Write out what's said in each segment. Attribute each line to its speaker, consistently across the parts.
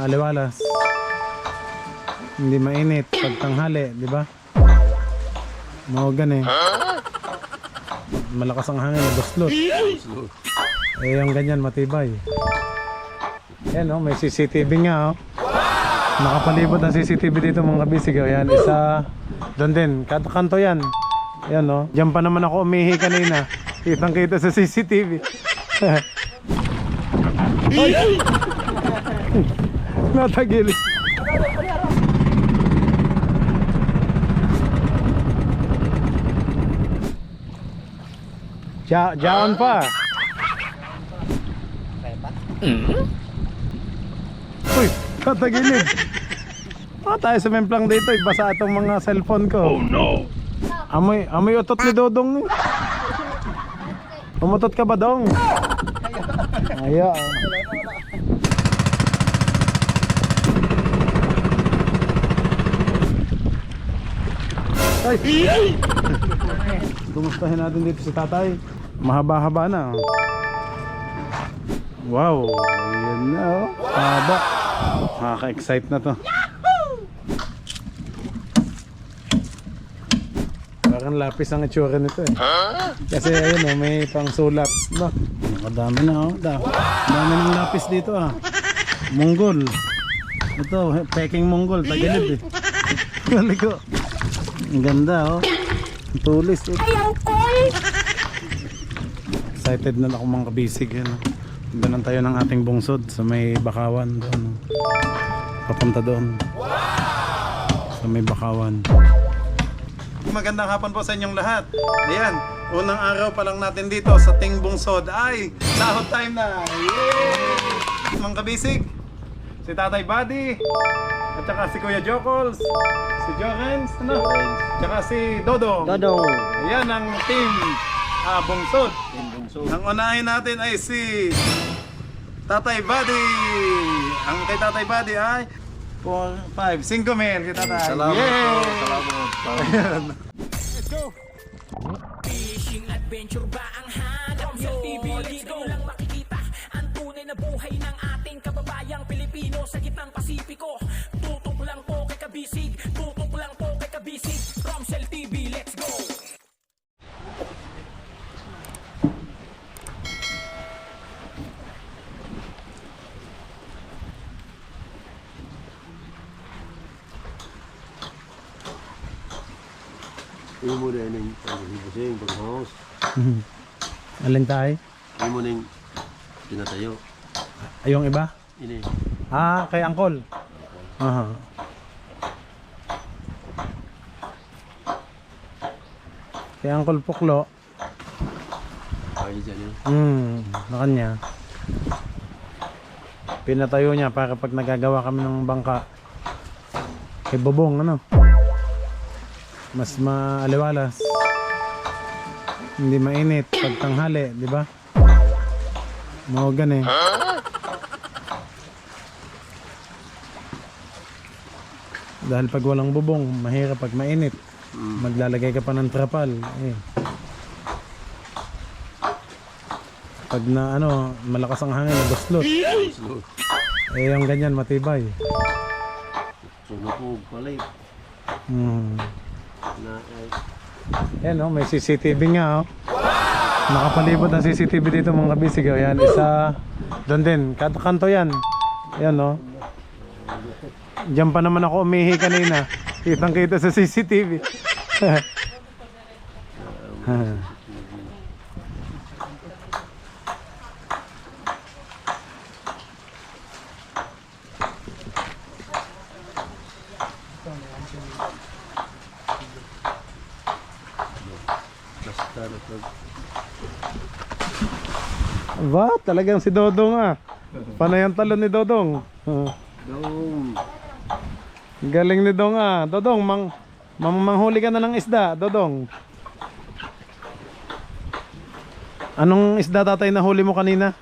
Speaker 1: aliwalas. Hindi mainit pag tanghali, di ba? Mawagan eh. Malakas ang hangin, buslot. Eh yung ganyan matibay. Yan oh, may CCTV nga oh. Nakapalibot ang CCTV dito mga kabisig. Yan, isa doon din, kanto yan. Yan oh, diyan pa naman ako umihi kanina. Kitang kita sa CCTV. Ay! Natagili. Jaon pa. Uy, tatagilid. Tayo sa memplang dito, ibasa itong mga cellphone ko. Oh no. Amoy utot ni Dodong. Umutot ka ba, Dong? Ayo. Ay! Kumustahin natin dito si tatay. Mahaba-haba na. Wow, ayan na oh. Haba. Nakaka-excite na to. Parang lapis ang itsura nito eh. Kasi ayun oh, may pang sulat. Nakadami na oh. Dami ng lapis dito ah. Monggol. Ito, peking Monggol. Tagilid eh. Galiko. Ang ganda oh. Tulis oh. Excited na ako mga kabisig yan. Doon tayo ng ating bungsod sa may Bakawan doon. Papunta doon. Sa may Bakawan. Magandang hapon po sa inyong lahat. Ayan, unang araw pa lang natin dito sa Ting Bungsod ay sahod time na. Yay! Mga kabisig, si Tatay Buddy at saka si Kuya Jokols, si Jorens, ano? Tsaka si Dodong. Ayan ang team Bungsod. Ang unahin natin ay si Tatay Buddy. Ang kay Tatay Buddy ay 4, 5, 5 men kay Tatay.
Speaker 2: Salamat po. Salamat.
Speaker 1: Ayan.
Speaker 3: Let's go! Fishing adventure ba ang hanap nyo? TV, let's go! Lang makikita ang tunay na buhay ng ating kababayang Pilipino sa gitnang Pasipiko. Tutok lang po kay Kabisig, tutok lang po kay Kabisig. Romsel TV, let's go!
Speaker 2: Ini mo rin yung paghibusing, paghos.
Speaker 1: Alin tayo?
Speaker 2: Ini mo rin pinatayo.
Speaker 1: Ay, yung iba?
Speaker 2: Ini.
Speaker 1: Kay Angkol. Aha. Kay Angkol Puklo.
Speaker 2: Kaya dyan yun.
Speaker 1: Na kanya. Pinatayo niya para pag nagagawa kami ng bangka. Kay Bobong, ano? Mas maaliwalas. Hindi mainit pag tanghali, di ba? Mawagan eh. Dahil pag walang bubong, mahirap pag mainit. Maglalagay ka pa ng trapal. Eh. Pag na ano, malakas ang hangin, buslot. Eh yung ganyan matibay.
Speaker 2: Sunog po, palay.
Speaker 1: Yan oh, may CCTV nga oh. Nakapalibot ang CCTV dito mga kabisig. Yan, isa doon din, kanto yan. Yan oh. Diyan pa naman ako umihi kanina. Kitang kita sa CCTV. Ba, talagang si Dodong ah. Panay ang talon ni Dodong.
Speaker 2: Dong.
Speaker 1: Galing ni Dong ah. Dodong, manghuli ka na ng isda, Dodong. Anong isda tatay nahuli mo kanina?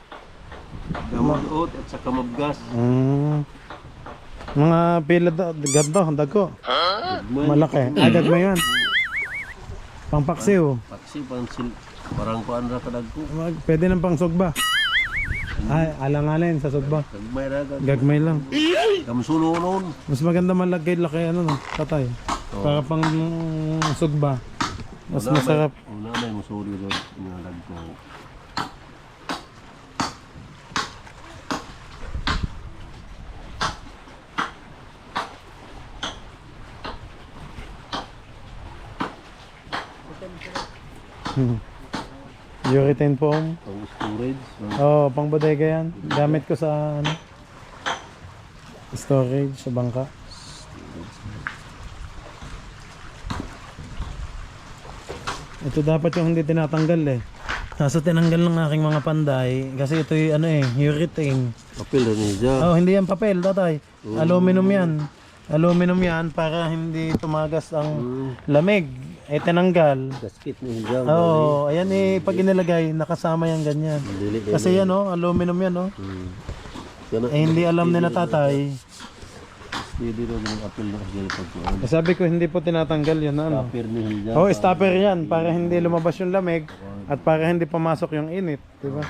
Speaker 2: Gamot at saka mabgas.
Speaker 1: Mga pila ganto, dago. Malaki. Agad mo yan. Pangpaksiw.
Speaker 2: Paksi, pansil. Parang kuan ra kadag ko.
Speaker 1: Pwede ng pangsugba. Ay, alanganin sa sugba.
Speaker 2: Gagmay raga.
Speaker 1: Gagmay lang.
Speaker 2: Kamsuno noon.
Speaker 1: Mas maganda malagay-laki ano no, tatay. Para pang sugba. Mas masarap.
Speaker 2: Una may musuri doon. Inalag ko.
Speaker 1: Urethane foam.
Speaker 2: Pang storage.
Speaker 1: Oh, pang bodega yan. Gamit ko sa ano, storage sa bangka. Ito dapat yung hindi tinatanggal eh. Kaso tinanggal ng aking mga panday kasi ito yung ano eh, urethane.
Speaker 2: Papel na niya.
Speaker 1: Oh, hindi yan papel, tatay. Aluminum yan. Aluminum yan para hindi tumagas ang lamig. Eh tinanggal.
Speaker 2: Gasket niya.
Speaker 1: Oo, ayan eh, pag inilagay, nakasama yan ganyan. Kasi yan oh, aluminum yan oh. Eh hindi alam ni na tatay.
Speaker 2: Hindi rin yung apel na gel pagkuhan.
Speaker 1: Eh, sabi ko hindi po tinatanggal yan ano.
Speaker 2: Stopper niya.
Speaker 1: Oh, stopper yan para hindi lumabas yung lamig at para hindi pumasok yung init, di ba?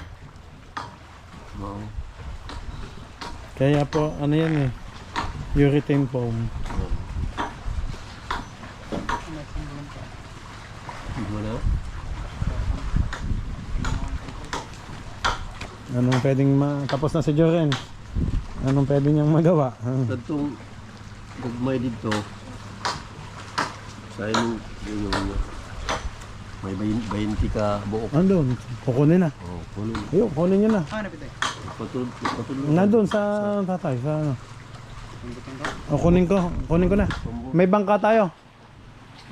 Speaker 2: Oo.
Speaker 1: Kaya po ano yan eh, urethane foam.
Speaker 2: Wala.
Speaker 1: Anong pwedeng tapos na si Joren? Anong pwede niyang magawa?
Speaker 2: Tantong gagmay dito. Sa inyo yung may 20 ka buok.
Speaker 1: Andun, kukunin na.
Speaker 2: Oh, kunin.
Speaker 1: Ayun, kunin niyo na.
Speaker 2: Patulog.
Speaker 1: Nandun sa tatay, sa ano. O, kunin ko na. May bangka tayo.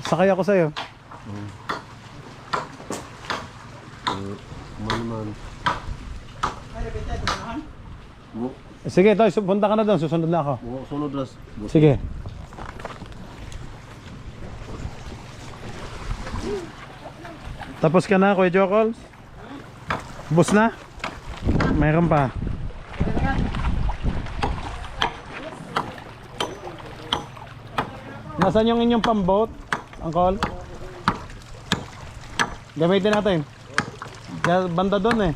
Speaker 1: Sakay ako sa'yo.
Speaker 2: Man.
Speaker 1: Sige, Toy, punta ka na doon, susunod na ako.
Speaker 2: Sunod ras.
Speaker 1: Sige. Tapos ka na, Kuya Jokol? Bus na? Mayroon pa. Nasaan yung inyong pamboat, Uncle? Gamitin natin. Banda doon eh.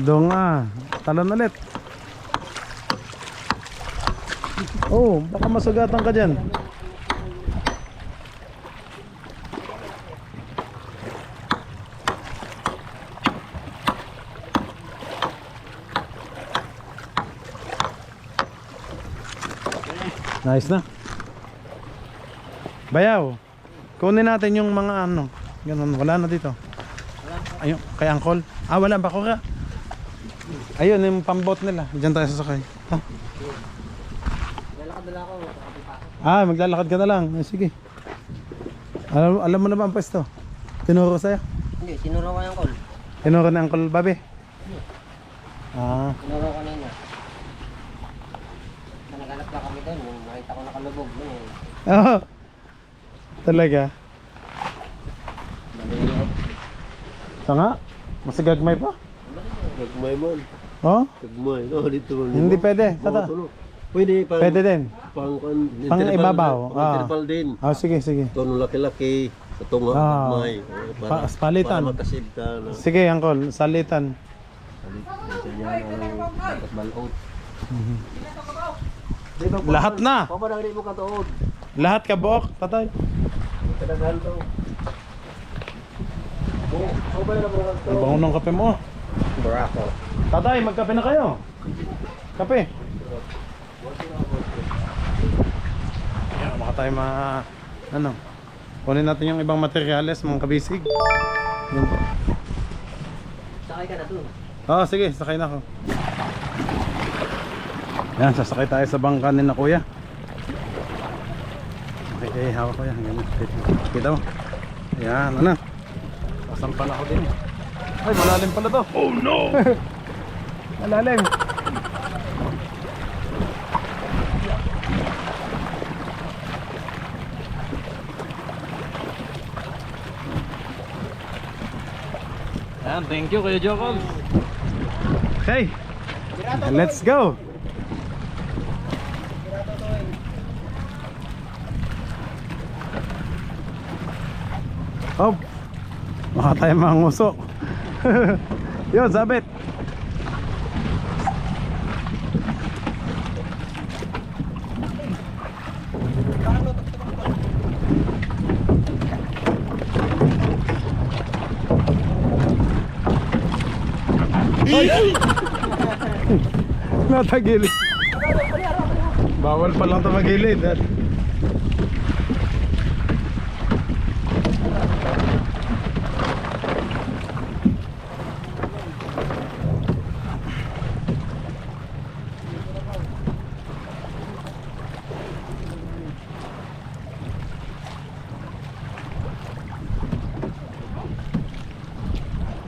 Speaker 1: Doon nga, talon ulit. Oh, baka masugatan ka dyan. Nice na. Bayaw, kunin natin yung mga ano. Ganun, wala na dito. Ayun, kay Angkol. Ah, wala, bakura. Ayun, yung pambot nila. Diyan tayo sasakay. Ha?
Speaker 4: Lalakad na ako.
Speaker 1: Ah, maglalakad ka na lang. Eh, sige. Alam mo na ba ang pwesto? Tinuro sa'yo?
Speaker 4: Hindi, tinuro ko yung call.
Speaker 1: Tinuro na Uncle Bobby? Ah.
Speaker 4: Tinuro ko nila. Naghanap na kami doon. Yung nakita ko nakalubog doon eh.
Speaker 1: Oh. Talaga?
Speaker 4: Maliliit.
Speaker 1: Ito nga. Masigagmay pa?
Speaker 2: Gagmay man.
Speaker 1: Oh?
Speaker 2: Gagmay. No, dito.
Speaker 1: Hindi pwede. Tata.
Speaker 2: Pwede pang
Speaker 1: Pwede din.
Speaker 2: pang
Speaker 1: Pang ibabaw.
Speaker 2: Tripal din.
Speaker 1: Ah, sige, sige.
Speaker 2: Ito nung laki-laki. Ito nga gagmay.
Speaker 1: Palitan.
Speaker 2: Para makasib ka na.
Speaker 1: Sige, Uncle. Salitan.
Speaker 2: Balot.
Speaker 1: Lahat na.
Speaker 2: Papadang di mo katuod.
Speaker 1: Lahat ka buok, tatay.
Speaker 2: Kadaghan to. Soba na mo
Speaker 1: Ang
Speaker 2: to.
Speaker 1: bango ng kape mo.
Speaker 2: Barako.
Speaker 1: Tatay, magkape na kayo. Kape. Yan, baka tayo ano, kunin natin yung ibang materyales, mga kabisig. Yun po.
Speaker 4: Sakay ka na doon.
Speaker 1: Oo, sige, sakay na ako. Yan, sasakay tayo sa bangka ni na kuya. Okay, hawak ko yan. Ganyan. Kita mo. Yan, ano. Kasampal ako din. Ay, malalim pala to. Oh no! Malalim. Yan, thank you Kuya Jokol. Okay, let's go. Hop. Baka tayo manguso. Yun, sabit. Ay! Natagilid. Bawal pa lang tumagilid.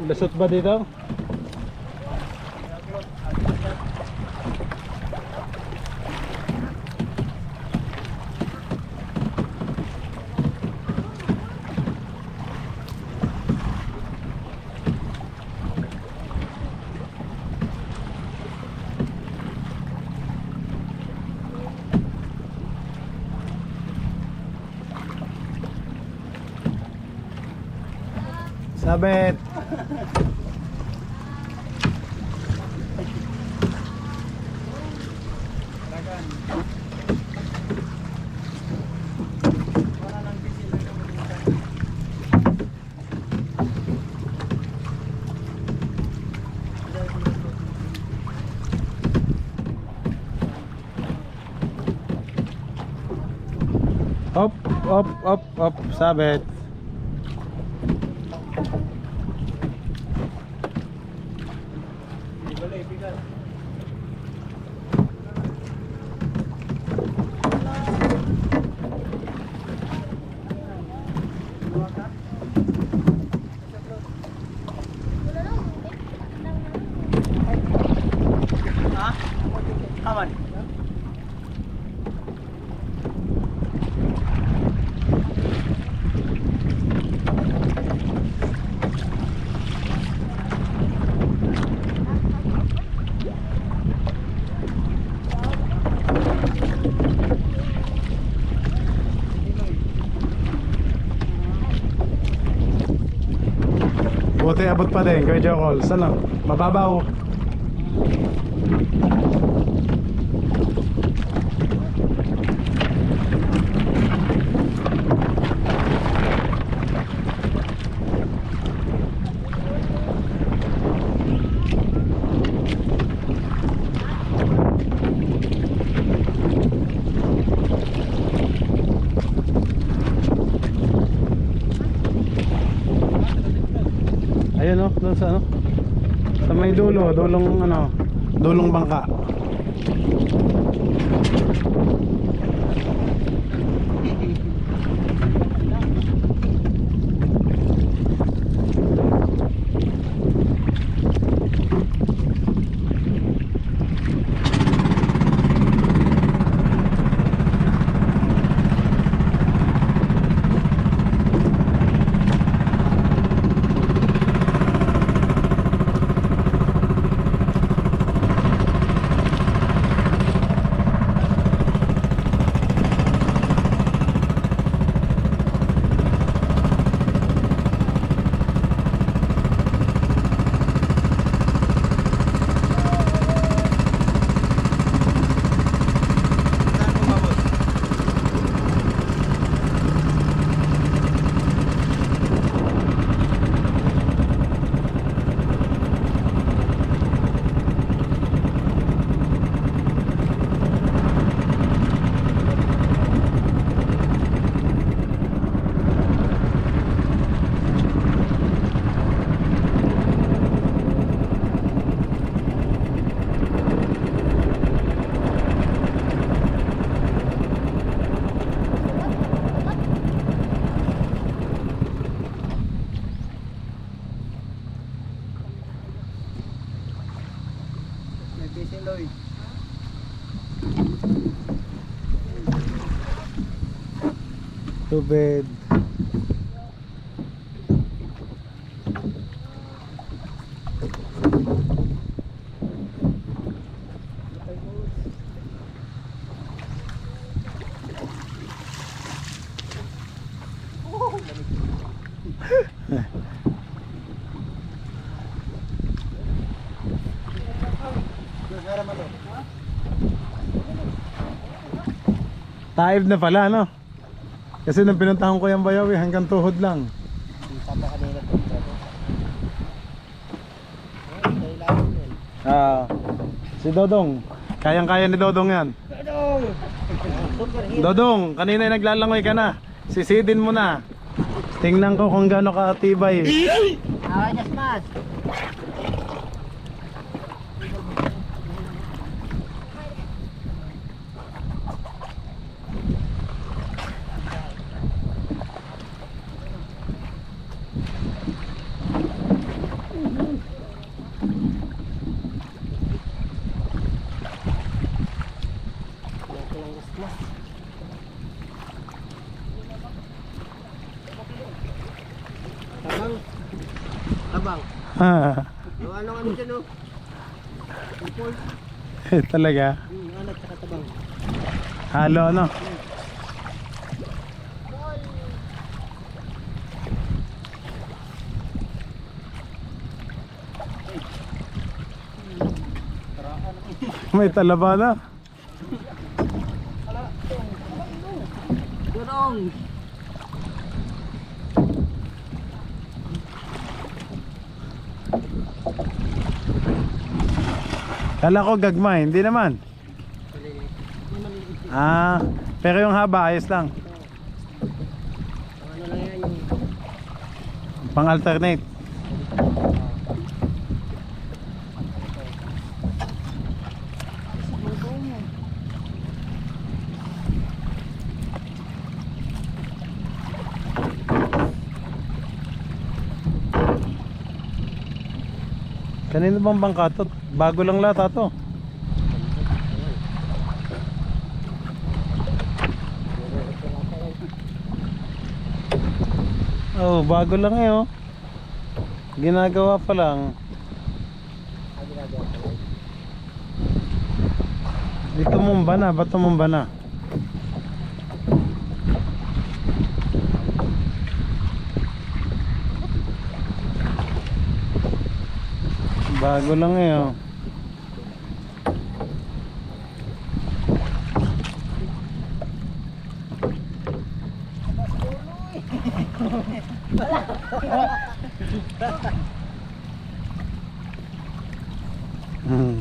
Speaker 1: Lasot ba dito? Sabit. Up, up, up, up, sabit.
Speaker 4: Aman.
Speaker 1: Buti abot pa din, Kuya Jokol. Saan lang? Mababaw. Ayun o, doon sa ano? Sa may dulo, dulong ano, dulong bangka. Tubig. Taib na pala, no? Kasi nung pinuntahan ko yung Bayaw, hanggang tuhod lang.
Speaker 4: Hindi pa pa kanina po. Kailangan yun.
Speaker 1: Si Dodong. Kayang-kaya ni Dodong yan.
Speaker 4: Dodong! Super hero.
Speaker 1: Dodong, kanina naglalangoy ka na. Sisidin mo na. Tingnan ko kung gaano katibay.
Speaker 4: Awanyas mas. Abang. Abang.
Speaker 1: Ah,
Speaker 4: Ano ano dyan oh. Import.
Speaker 1: talaga.
Speaker 4: Alat saka tabang.
Speaker 1: Halo, no? May talaba na.
Speaker 4: Dodong!
Speaker 1: Kala ko gagmay, hindi naman. Pero yung haba ayos lang.
Speaker 4: Ano lang yan yung
Speaker 1: Pang alternate. Kanino bang bangka to? Bago lang lata to. Oh, bago lang eh oh. Ginagawa pa lang. Dito tumumba na, ba't tumumba na? Bago lang eh oh. Hmm.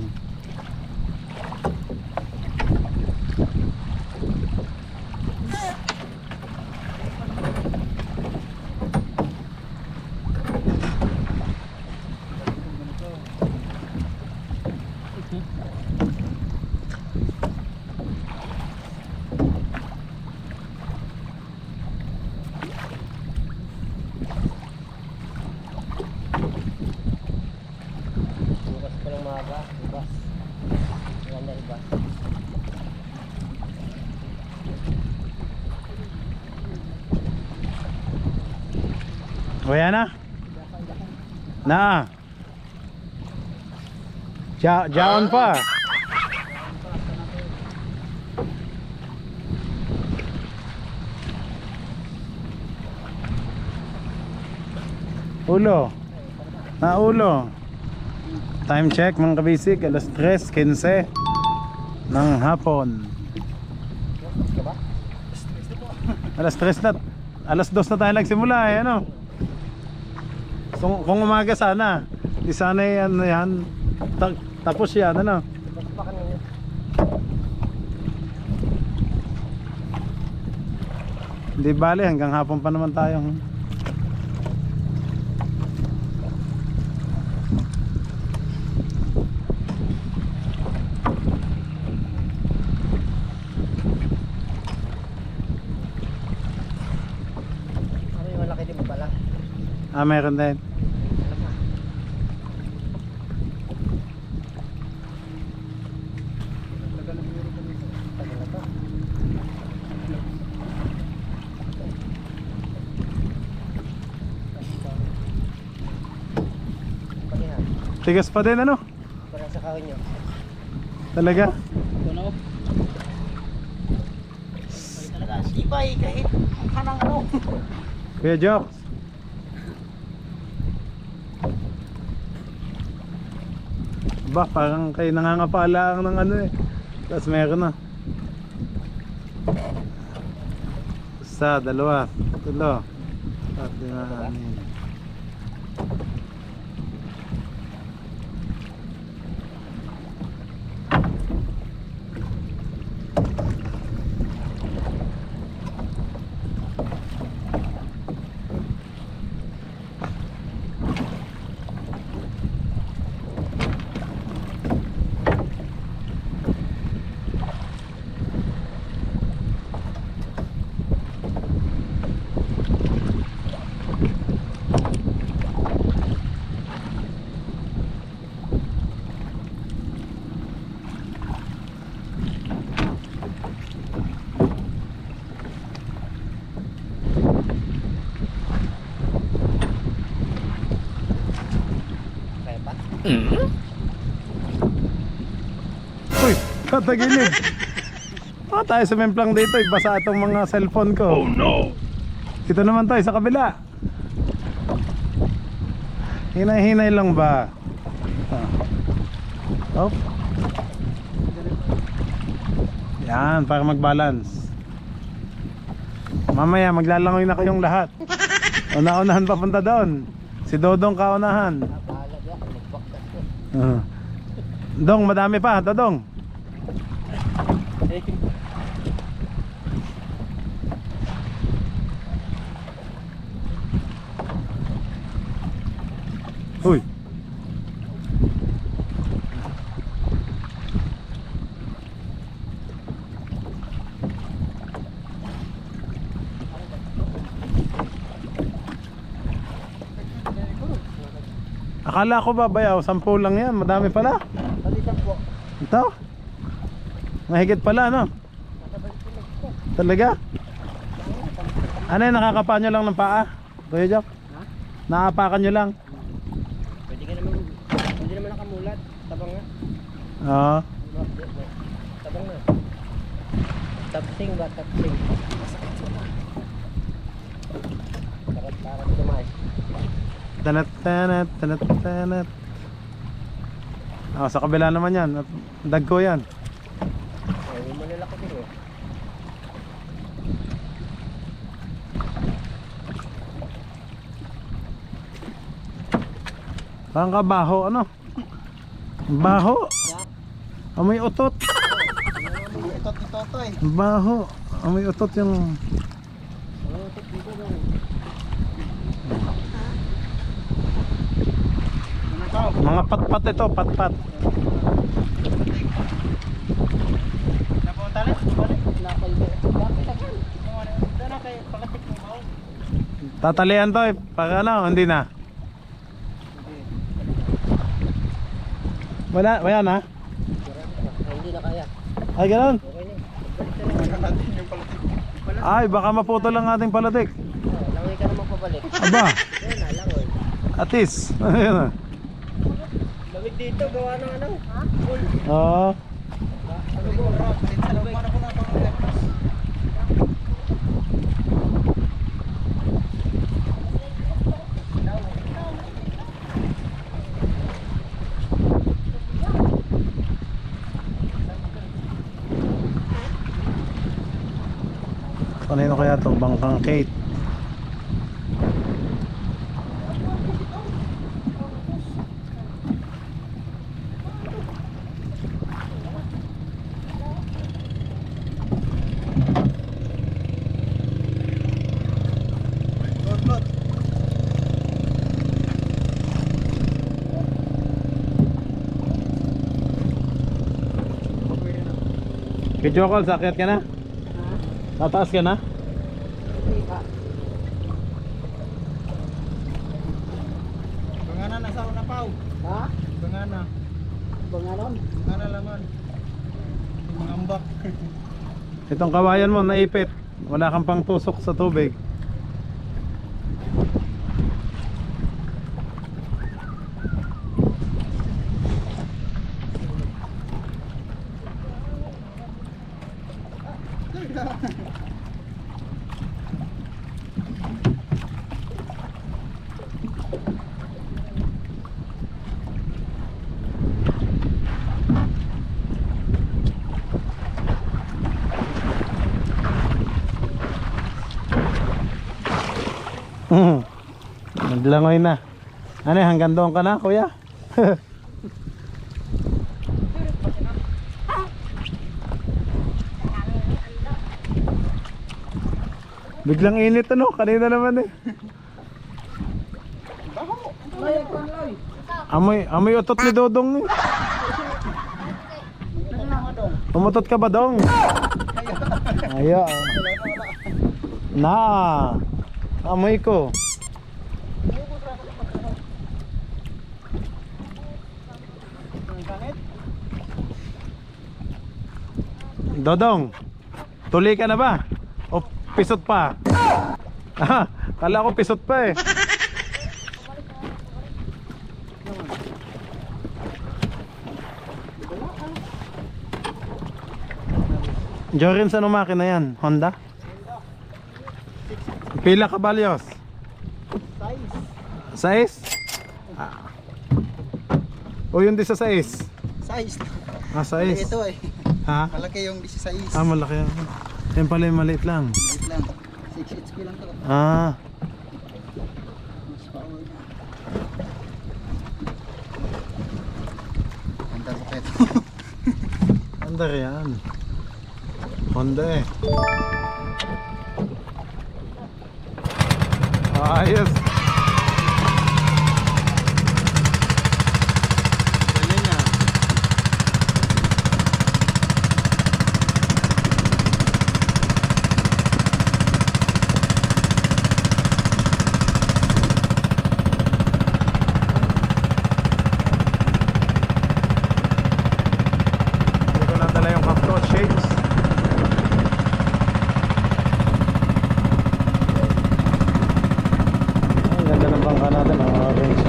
Speaker 4: bukas pa lang maaga. Ibas. Maganda ibas.
Speaker 1: Wala na? Na. Jaon pa. Ulo. Na ulo. Time check mga kabisig, alas 3:15 ng hapon. Alas 3 na. Alas 2 na tayo nagsimula eh, ano? Kung umaga sana, di sana yan, tapos yan, ano?
Speaker 4: Ibas pa kanina.
Speaker 1: Hindi bale, hanggang hapon pa naman tayo.
Speaker 4: Ano yung malaki din mo pala?
Speaker 1: Meron din.
Speaker 4: Alam mo. Tagal na to. Pagina.
Speaker 1: Tigas pa din, ano?
Speaker 4: Parang sa kahon nyo.
Speaker 1: Talaga?
Speaker 4: Tunog. Talaga, sipay kahit kanang ano.
Speaker 1: Kuya Jock. Ba, parang kayo nangangapala ng ano eh. Tapos meron na. Isa, dalawa, tatlo, at lima, anim.
Speaker 4: Kaya pa?
Speaker 1: Uy, tatagilid. Tayo sa memplang dito, basa itong mga cellphone ko. Oh no! Ito naman tayo sa kabila. Hinay-hinay lang ba? Oh. Yan, para mag-balance. Mamaya maglalangoy na kayong lahat. Una-unahan papunta doon. Si Dodong kaunahan.
Speaker 4: Bahala ba? Magbaktas ko.
Speaker 1: Dong, madami pa, Dodong. Uy. Akala ko ba bayaw, 10 lang yan, madami pala.
Speaker 4: Balitan po.
Speaker 1: Ito? Mahigit pala, no? Talaga? Ano yun, nakakapaan nyo lang ng paa? Kuya Jack?
Speaker 4: Ha?
Speaker 1: Nakapakan nyo lang?
Speaker 4: Pwede naman nakamulat. Tabang nga.
Speaker 1: Oo.
Speaker 4: Tabang nga. Tapsing ba? Tapsing. Tarat dumay.
Speaker 1: Tanat, tanat, tanat, tanat. Sa kabila naman yan. Dagko yan.
Speaker 4: Ay, yung malalaki din eh.
Speaker 1: Parang kabaho, ano? Baho. Amoy utot.
Speaker 4: Itot ni Totoy.
Speaker 1: Baho. Amoy utot yung...
Speaker 4: Oo, itot dito ba?
Speaker 1: Mga patpat ito, patpat. Tatalian to eh. Pag ano, hindi na. Wala na?
Speaker 4: Hindi na kaya.
Speaker 1: Ay, ganun.
Speaker 4: Okay na.
Speaker 1: Ay, baka maputo lang ating palatik.
Speaker 4: Langoy ka naman pabalik.
Speaker 1: Aba,
Speaker 4: Ayun na, langoy.
Speaker 1: atis. Ayun na.
Speaker 4: Lamig dito, gawa ng ano? Ha? Full.
Speaker 1: Oo.
Speaker 4: Ano ko? Palit sa lumay. Ano ko na ito?
Speaker 1: Kanino kaya to? Bangkang Kate. Kijokol, sakit ka na? Tataas ka na?
Speaker 4: Bangana na sa una pao. Ha? Bangana. Banganon? Bangana laman. Mangambak.
Speaker 1: Itong kawayan mo, naipit. Wala kang pang tusok sa tubig. Naglangoy na. Ano, hanggang doon ka na, kuya? Biglang init ano, kanina naman eh. Amoy utot ni Dodong eh. Umutot ka ba, Dong? Ayo. Na. Amoy ko. Dodong, tuloy ka na ba? O pisot pa? Ah, kala ko pisot pa eh. Jorin, saan ang makina yan? Honda? Pila kabalyos? 6? Ah. O yung 16?
Speaker 5: Size.
Speaker 1: Ah, 6.
Speaker 5: Ito eh.
Speaker 1: Ha?
Speaker 5: Malaki yung 16.
Speaker 1: Ah, malaki yan. Yan pala yung maliit lang.
Speaker 5: Wait lang. 6 HP lang to.
Speaker 1: Ah.
Speaker 5: Mas power na. Ganda ko ito.
Speaker 1: Honda yan. Honda eh. Ayos. Galing ah. Hindi ko nadala yung half coat shades. Ang ganda ng bangka natin, ang orange.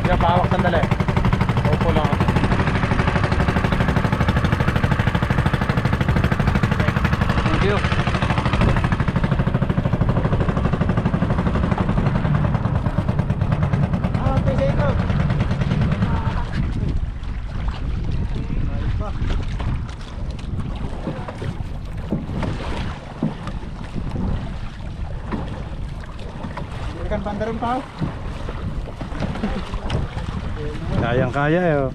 Speaker 1: Kaya pahawak sandali. Upo lang ako. Thank you.
Speaker 5: Berikan bandaran pa.
Speaker 1: Kayang kaya eh. Oh.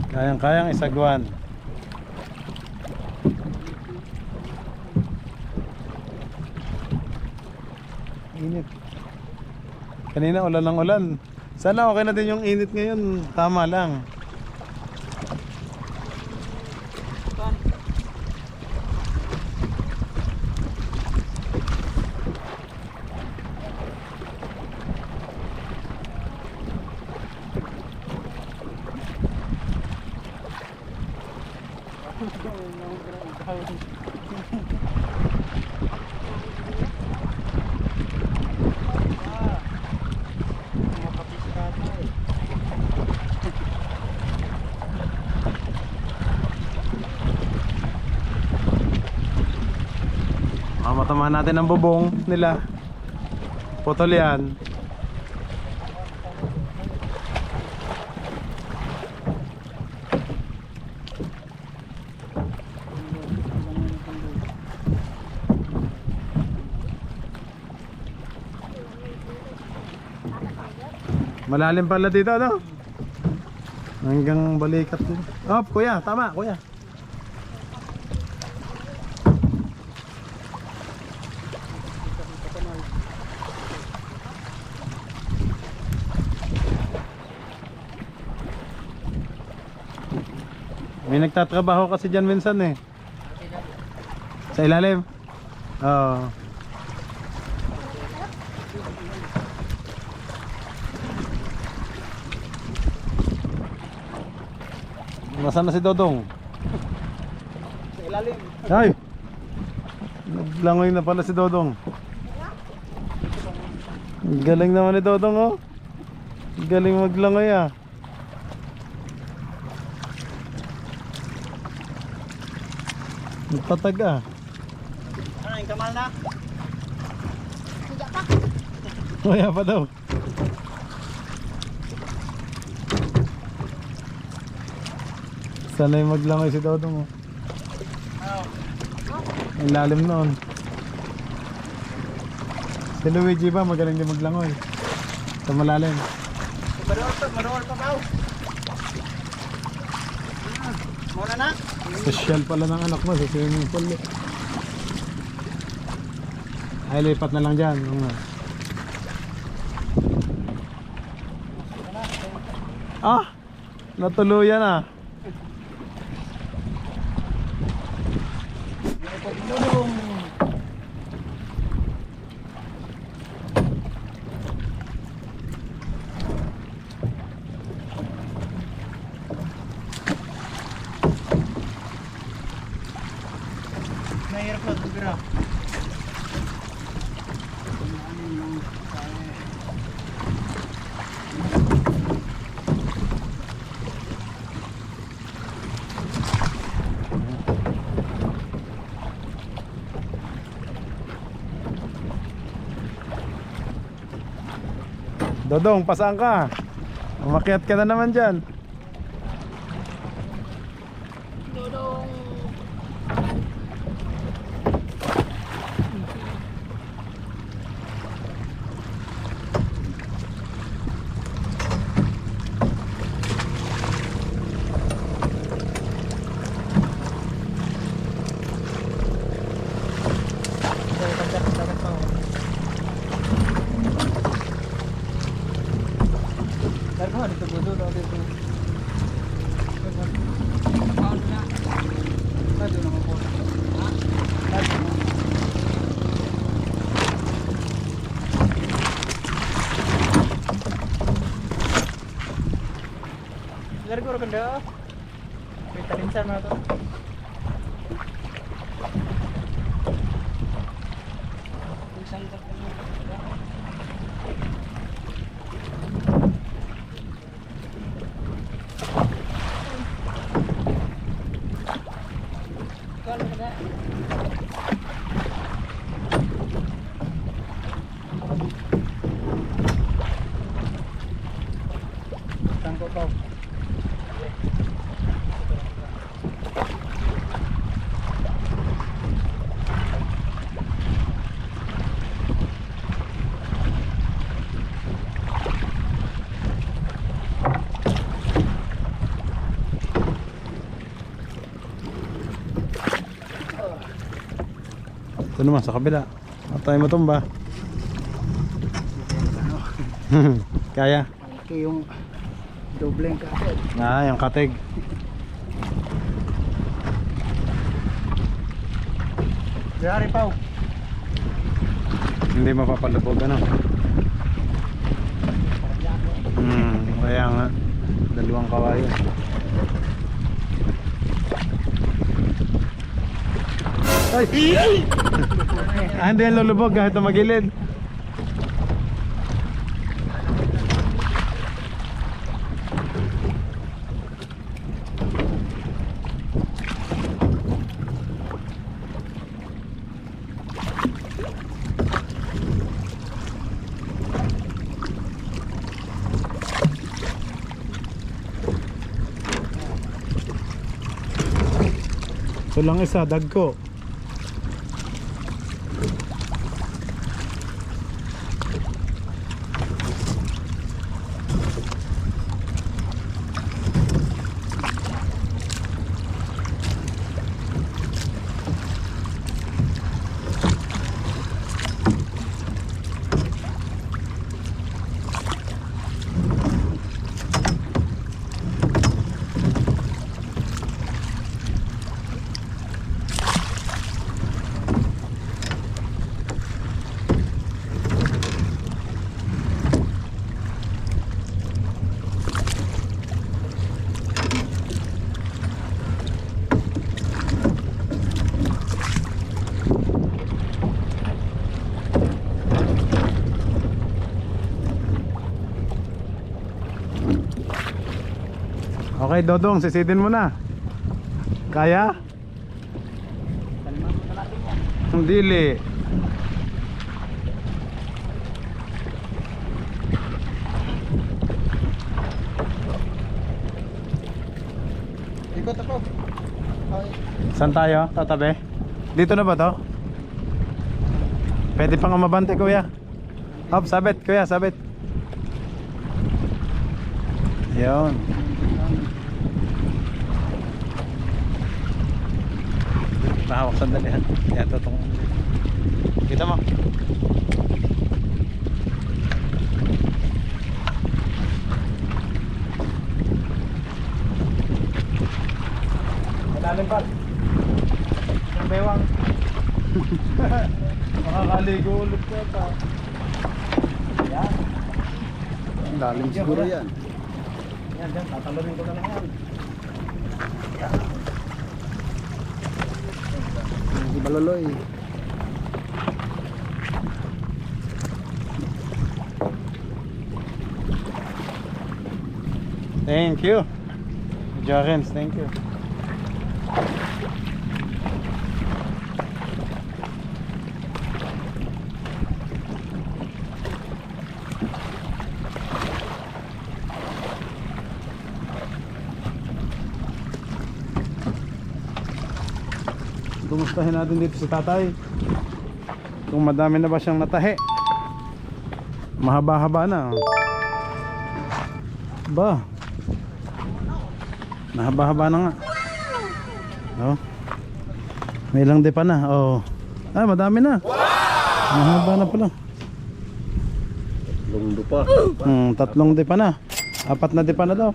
Speaker 1: Kayang kayang isagwan. Init. Kanina ulan ng ulan. Sana okay na din yung init ngayon. Tama lang. Matama natin ang bubong nila. Putol yan. Malalim pala dito, no? Hanggang balikat din. Oh, kuya, tama, kuya. May nagtatrabaho kasi dyan minsan eh. Sa ilalim? Oo. Nasaan na si Dodong?
Speaker 5: Sa ilalim.
Speaker 1: Ay! Naglangoy na pala si Dodong. Galing naman ni Dodong oh. Galing maglangoy ah. Nagtatag ah.
Speaker 5: Ano yung kamal na?
Speaker 1: Kaya pa daw. Sanay maglangoy si Dodong oh. Ang lalim noon. Si Luigi ba magaling din maglangoy? Sa malalim.
Speaker 5: Marool pa ba? Muna na?
Speaker 1: Social pala ng anak mo sa swimming pool eh. Ay lipat na lang dyan. Oo nga. Ah! Natuluyan ah.
Speaker 5: Nahirap na tubira.
Speaker 1: Dodong, pasaan ka? Umakyat ka na naman dyan.
Speaker 5: Kargo, dito budo na dito. Sado naman po. Sado naman. Kargo, kanda. Kita linsan na to. Linsan na to. Tangko pa.
Speaker 1: Ito naman sa kabila. At tayo matumba. Kaya?
Speaker 5: Okay, yung dobleng kapit.
Speaker 1: Ah, yung katig.
Speaker 5: Yari pa.
Speaker 1: Hindi mapapalubog ano. Kaya nga. Dalawang kawayo. Ay! Ah, hindi yan lulubog kahit na magilid. Ito lang isa, dagko. Okay, Dodong, sisidin mo na. Kaya?
Speaker 5: Kalman mo na natin yan.
Speaker 1: Ang dili.
Speaker 5: Ikot ako. Okay.
Speaker 1: Saan tayo? Tatabi? Dito na ba to? Pwede pang umabante, kuya. Hop, sabit, kuya, sabit. Ayun. Mahawak sandali ha. Yan, totoo. Kita mo. Malalim pa. Ang bewang. Makakaligo ulit ko ito. Yan. Ang lalim siguro yan. Yan, dyan. Tatalunin ko na lang yan.
Speaker 5: Si Baloloy.
Speaker 1: Thank you. Jarens, thank you. Kumustahin natin dito si tatay. Kung madami na ba siyang natahi. Mahaba-haba na. Ba. Mahaba-haba na nga. Oh. May ilang dipa na. Oh. Ah, madami na. Mahaba na pala.
Speaker 2: Tatlong dupa.
Speaker 1: 3 dipa na. 4 na dipa na daw.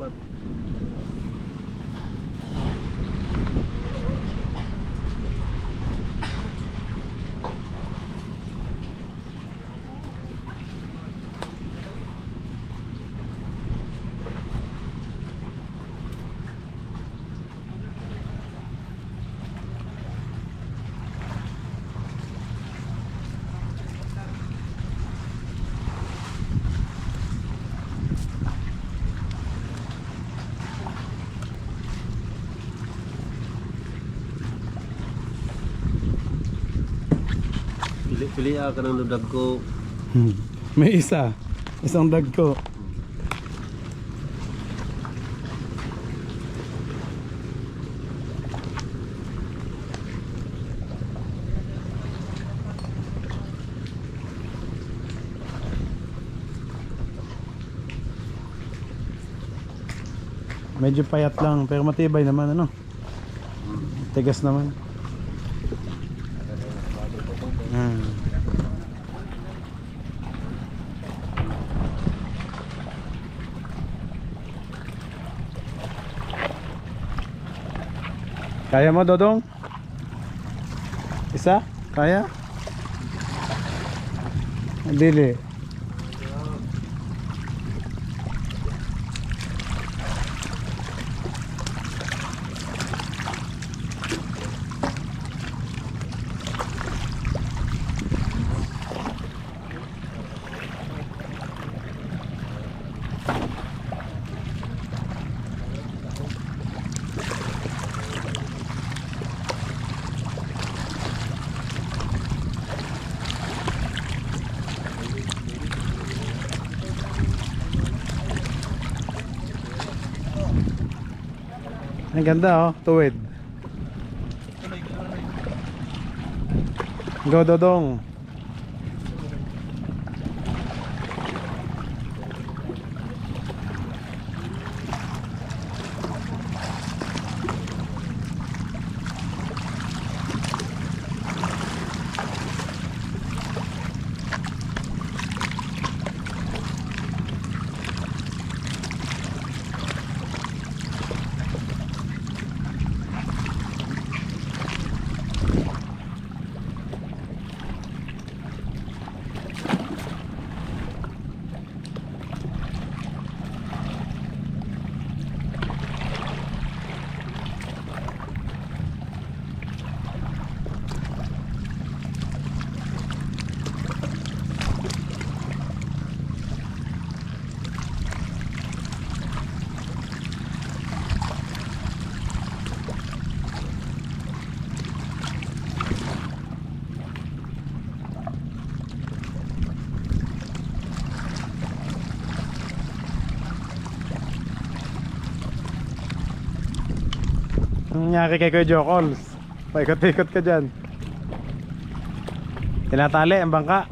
Speaker 2: Pili ka ng ludag ko.
Speaker 1: May isang dag ko. Medyo payat lang pero matibay naman ano. Tigas naman. Kaya mo, Dodong? Isa? Kaya? Dili. Ang ganda oh, tuwid. Go Dodong. Ang nangyari kay Kuya Jokols? Paikot-ikot ka dyan. Tinatali ang bangka.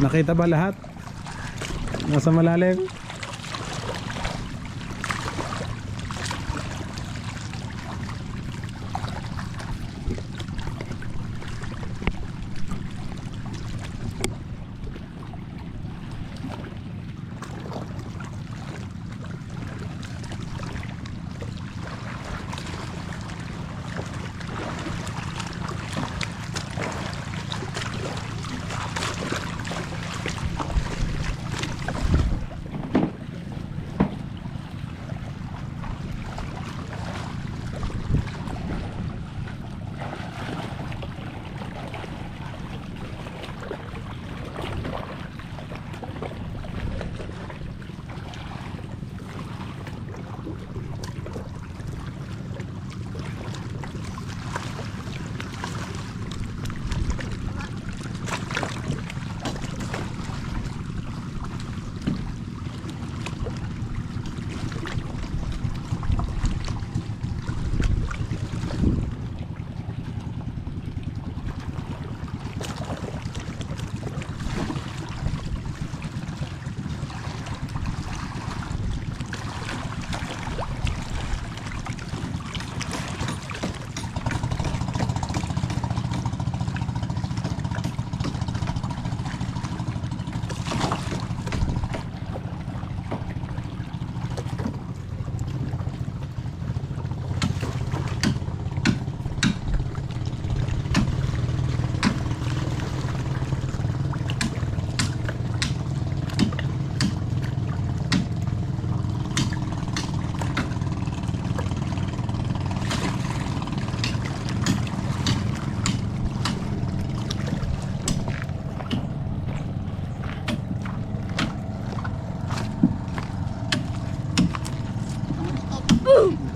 Speaker 1: Nakita ba lahat? Nasa malalim?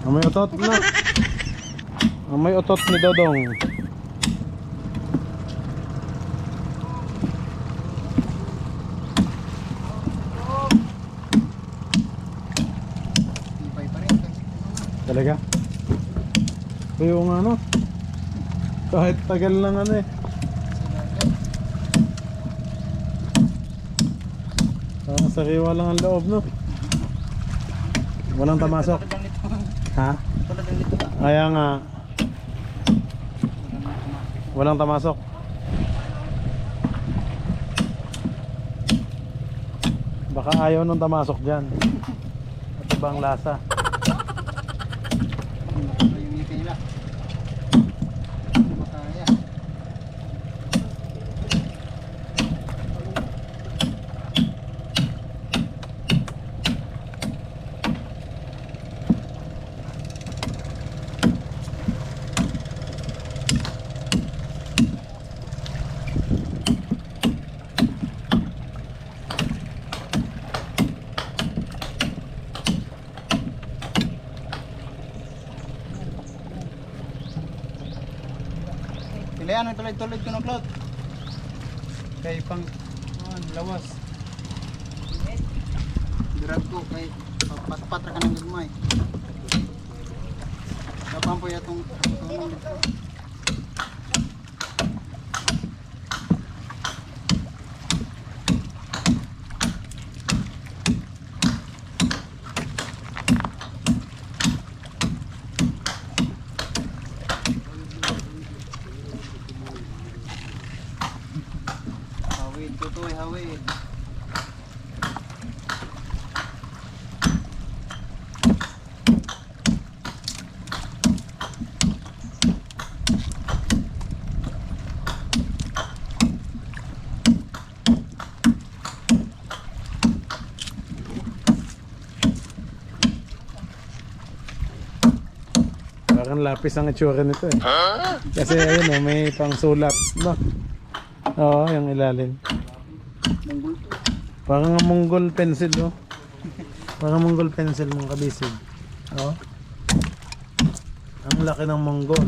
Speaker 1: Amoy utot na. Amoy utot ni Dodong. Talaga? Yung ano? Kahit tagal lang ano eh. Parang sariwa lang ang loob, no? Walang tamasok. Ha? Kaya nga. Walang tamasok. Baka ayaw nung tamasok dyan. At ibang lasa.
Speaker 5: Kailangan tulad-tulad ko ng cloud. Kay pang lawas. Dirag ko kay patra ka ng gagmay. Kapang po yatong tunong dito.
Speaker 1: Parang lapis ang itsura nito eh. Kasi ayun oh, may pang sulat. No? Oo, yung ilalim. Parang Mongol pencil oh. Parang Mongol pencil mong kabisig. Oo. Ang laki ng Mongol.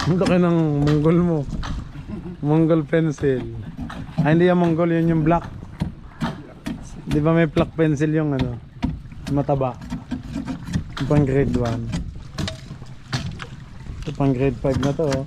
Speaker 1: Ang laki ng Mongol mo. Mongol pencil. Ah, hindi yung Mongol, yun yung black. Di ba may black pencil yung ano? Mataba. Yung pang grade 1. Ito pang grade 5 na to oh.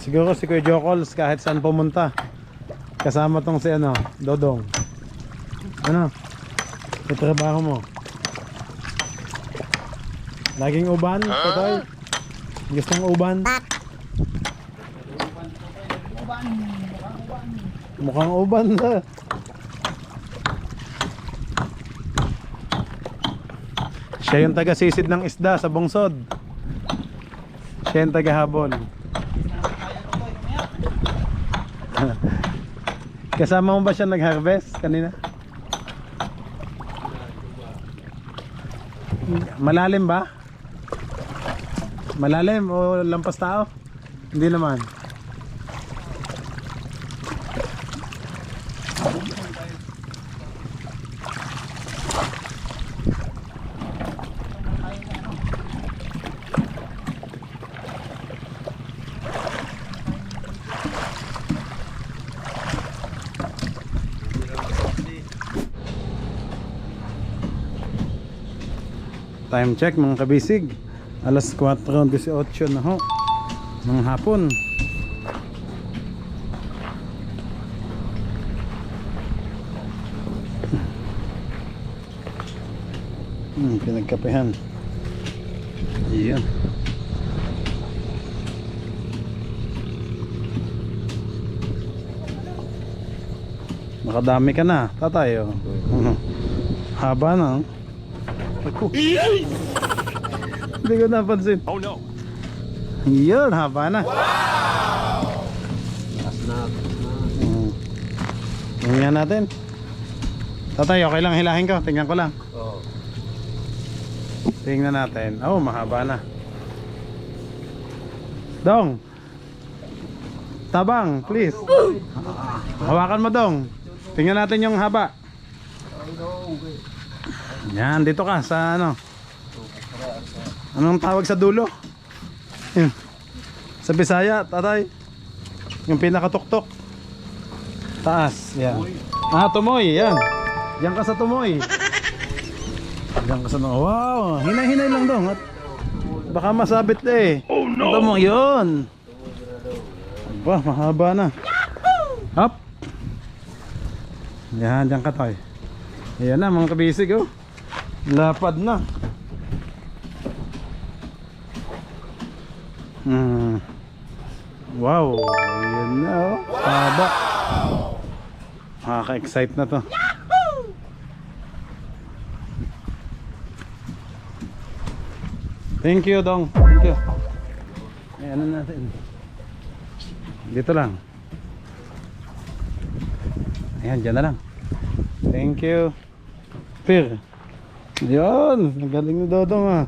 Speaker 1: Siguro si Kuya Jokols kahit saan pumunta kasama tong si ano, Dodong. Ano? Yung trabaho mo. Laging uban, Totoy? Gustong uban? Mukhang uban na. Siya yung taga-sisid ng isda sa bungsod. Siya yung taga-habol. Kasama mo ba siya nag-harvest kanina? Malalim ba? Malalim o lampas tao? Hindi naman. Time check mga kabisig. Alas 4:18 na ho ng hapon. Pinagkapehan. Ayan. Makadami ka na, tatay. Oh. Haba na. Oh. Ako. Hindi ko napansin.
Speaker 2: Oh no.
Speaker 1: Yun, haba na.
Speaker 2: Taas na.
Speaker 1: Tingnan natin. Tatay, okay lang hilahin ko. Tingnan ko lang.
Speaker 2: Oh.
Speaker 1: Tingnan natin. Oh, mahaba na. Dong. Tabang, please. Hawakan mo, Dong. Tingnan natin yung haba. Yan, dito ka sa ano. Anong tawag sa dulo? Yun. Sa Bisaya, tatay. Yung pinakatuktok. Taas, yan. Ah, tumoy, yan. Diyan ka sa tumoy. Diyan ka sa tumoy. Wow, hinay-hinay lang dong. At baka masabit eh. Oh no! Tumoy, yun. Wah, mahaba na. Up. Yan, diyan ka tayo. Ayan na mga kabisig oh. Lapad na. Wow, ayan na oh. Haba. Nakaka-excite na to. Thank you, Dong. Thank you. Ayan na natin. Dito lang. Ayan, dyan na lang. Thank you. Pir. Yun, nagaling ni Dodong ha.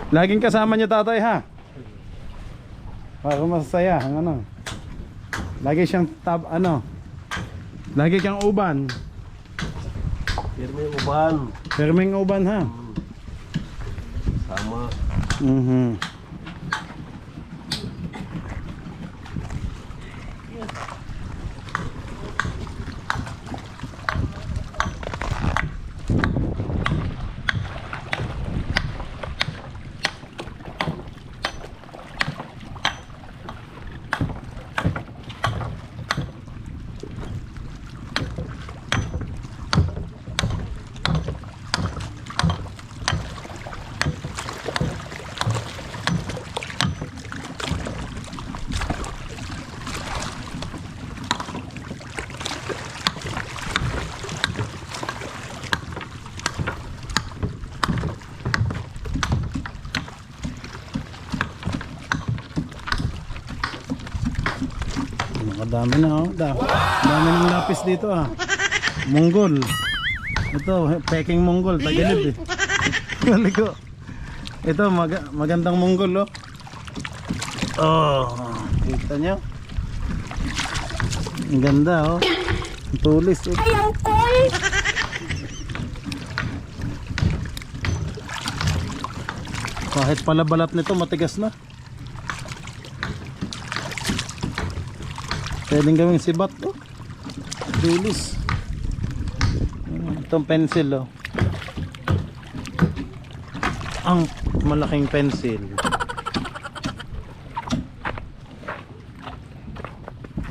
Speaker 1: Laging kasama niyo tatay ha. Para masaya ang ano. Lagi siyang lagi kang uban.
Speaker 2: Pirmi yung uban.
Speaker 1: Firming uban ha.
Speaker 2: Sama.
Speaker 1: Dami na oh. Dami ng lapis dito ah. Monggol. Ito, peking monggol, tagilid eh. Galiko. Ito, magandang monggol oh. Oh, kita nyo? Ang ganda oh. Ang tulis eh. Ayaw ko eh. Kahit pala balat nito matigas na. Pwedeng gawing sibat oh. Tulis. Itong pencil oh. Ang malaking pencil.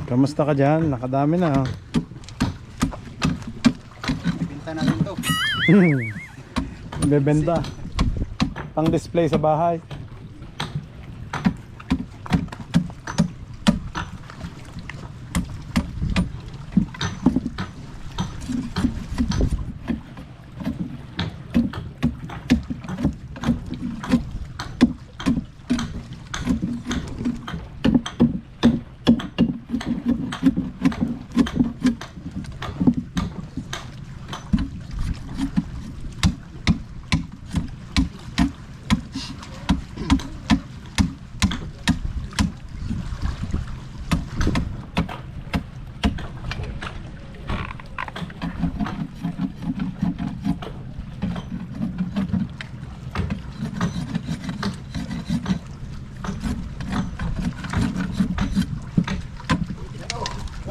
Speaker 1: Kamusta ka dyan? Nakadami na oh.
Speaker 5: Binta natin to.
Speaker 1: Bebenta. Pang display sa bahay.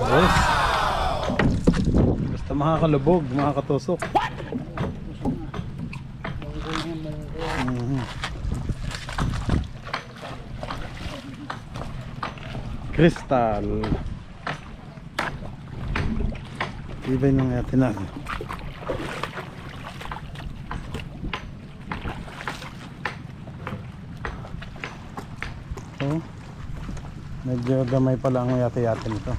Speaker 1: Yes. Basta makakalubog, makakatusok. Crystal. Ibay nang yatin na. Oh, medyo gamay pala ang yate-yate nito.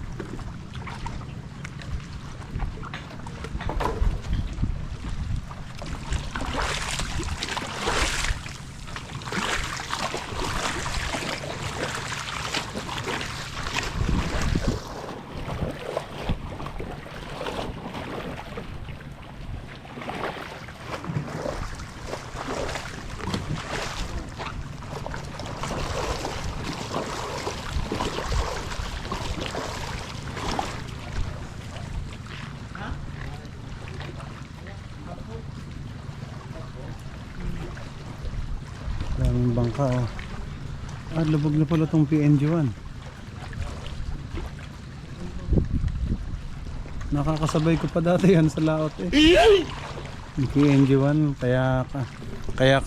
Speaker 1: Daming bangka oh. Ah, lubog na pala tong PNG1. Nakakasabay ko pa dati yan sa laot eh. Yung PNG1 kaya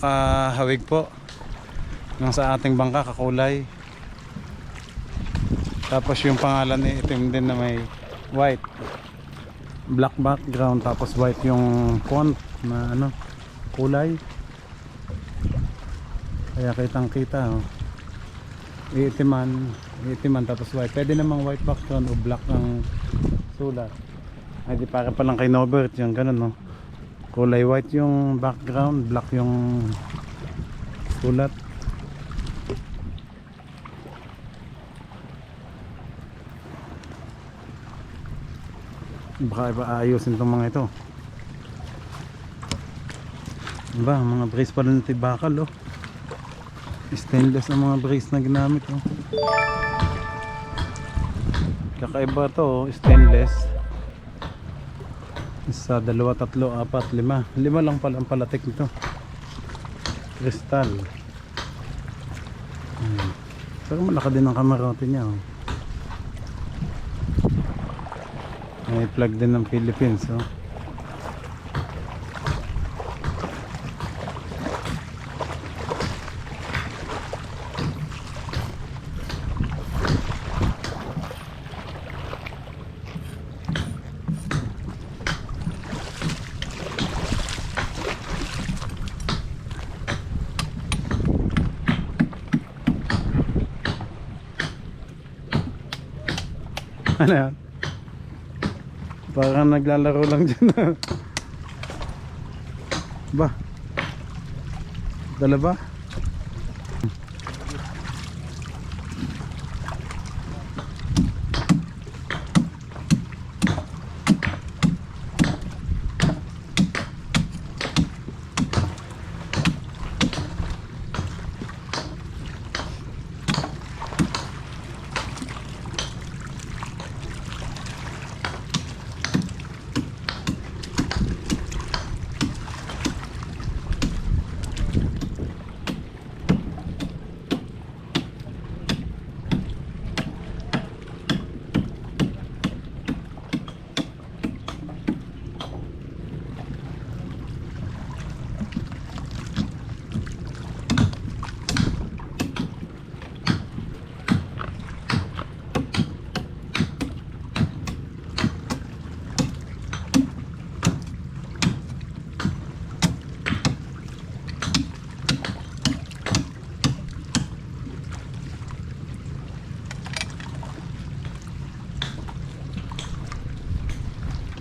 Speaker 1: kahawig po. Nang sa ating bangka kakulay. Tapos yung pangalan ni itim din na may white. Black background tapos white yung font na ano kulay. Kaya kitang kita oh. Iitiman tapos white. Pwede namang white background o black ang sulat. Ay di para palang kay Norbert yung ganun no. Kulay white yung background, black yung sulat. Baka iba ayusin itong mga ito. Diba, mga brace pa rin natin bakal oh. Stainless ang mga brace na ginamit oh. Kakaiba to oh, stainless. Isa, dalawa, tatlo, apat, lima. Lima lang pala ang palatik nito. Crystal. Pero malaki din ang kamarote niya oh. May plug din ng Philippines oh. Ano yan? Parang naglalaro lang dyan. Ba? Dala ba?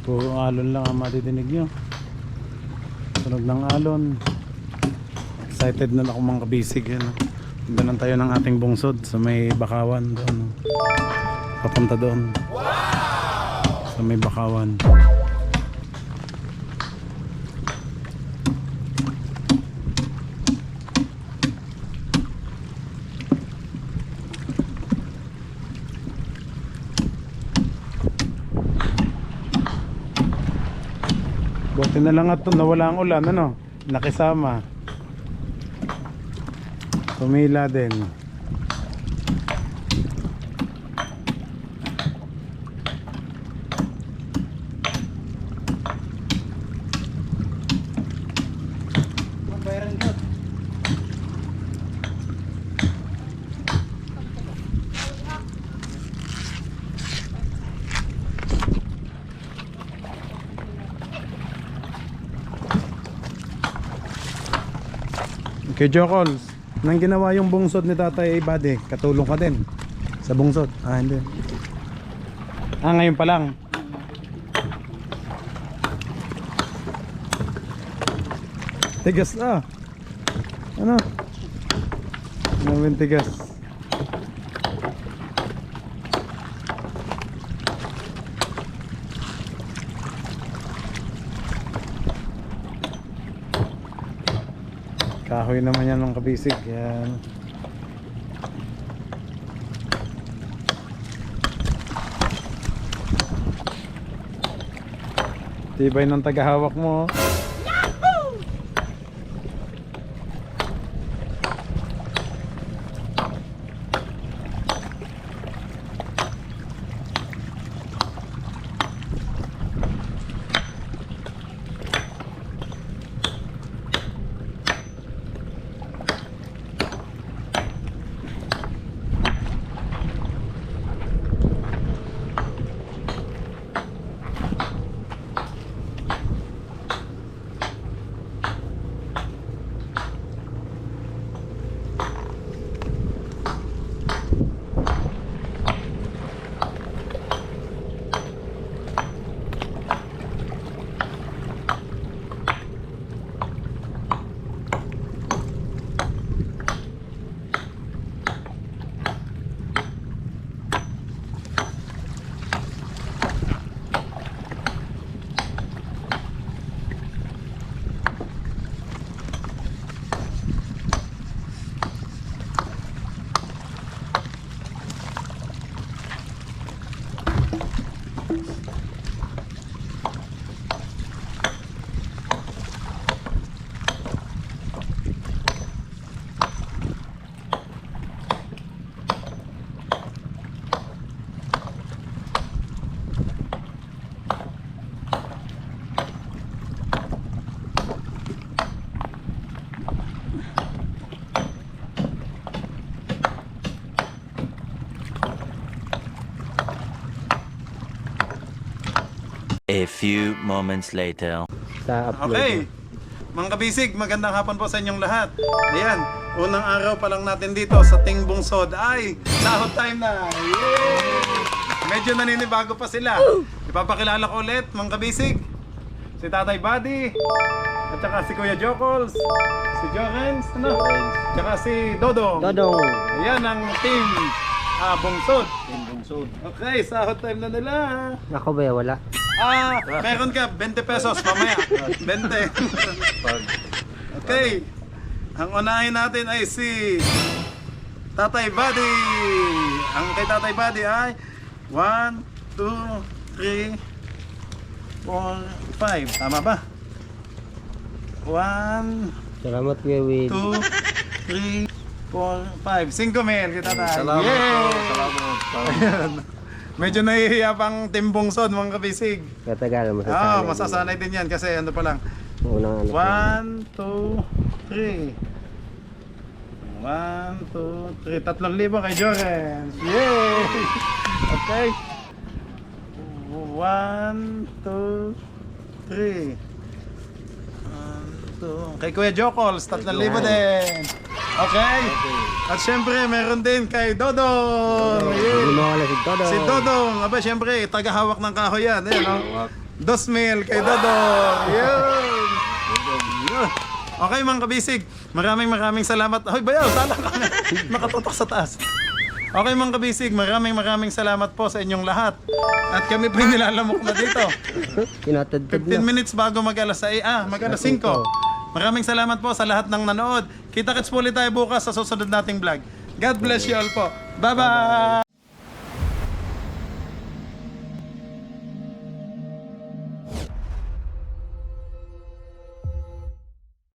Speaker 1: Puro alon lang ang madidinig nyo. Tunog ng alon. Excited na ako mga kabisig yan. Doon tayo ng ating bungsod sa may Bakawan doon. Papunta doon. Sa may Bakawan. Buti na lang at nawala ang ulan, ano? Nakisama. Tumila din. Kay Jokols, nang ginawa yung bungsod ni Tatay Buddy, katulong ka din sa bungsod. Ah, hindi. Ah, ngayon pa lang. Tigas na. Ano? Namin tigas. Kahoy naman yan ng kabisig. Yan. Tibay ng tagahawak mo.
Speaker 6: A few moments later.
Speaker 4: Sa upload.
Speaker 1: Okay. Mga kabisig, magandang hapon po sa inyong lahat. Ayan, unang araw pa lang natin dito sa Ting Bungsod. Ay, sahod time na! Yay! Medyo naninibago pa sila. Ipapakilala ko ulit, mga kabisig. Si Tatay Buddy, at saka si Kuya Jokols, si Jorens, ano? Tsaka si Dodong.
Speaker 4: Dodong.
Speaker 1: Ayan ang Team Bungsod.
Speaker 2: Yung bungsod.
Speaker 1: Okay, sahod time na nila.
Speaker 4: Ako ba, wala.
Speaker 1: Meron ka 20 pesos mamaya. 20. Okay. Ang unahin natin ay si Tatay Buddy. Ang kay Tatay Buddy ay 1, 2, 3, 4, 5. Tama ba? 1,
Speaker 4: Salamat, Kuya Will.
Speaker 1: 2, 3, 4, 5. 5 mil kay Tatay.
Speaker 2: Salamat
Speaker 1: Yay!
Speaker 2: po. Salamat.
Speaker 1: Ayan. Medyo nahihiya pang Team Bungsod, mga kabisig.
Speaker 4: Katagal, masasanay.
Speaker 1: Masasanay din yan kasi ano pa lang.
Speaker 4: Unang ano.
Speaker 1: 1, 2, 3. 1, 2, 3. 3,000 kay Jorens. Yay! Okay. 1, 2, 3. 1, 2. Kay Kuya Jokols, 3,000 din. Okay. At syempre, meron din kay Dodong.
Speaker 4: Hindi mo wala si Dodong.
Speaker 1: Si Dodong, aba syempre, tagahawak ng kahoy yan. Ayan, no? 2,000 kay Dodong. Yun. Yun. Okay mga kabisig, maraming salamat. Hoy bayaw, sala ka. Nakatutok sa taas. Okay mga kabisig, maraming salamat po sa inyong lahat. At kami po nilalamok na dito.
Speaker 4: Tinatadtad
Speaker 1: 15
Speaker 4: na.
Speaker 1: minutes bago mag-alas 5. Maraming salamat po sa lahat ng nanood. Kita-kits po ulit tayo bukas sa susunod nating vlog. God bless you all po. Bye-bye!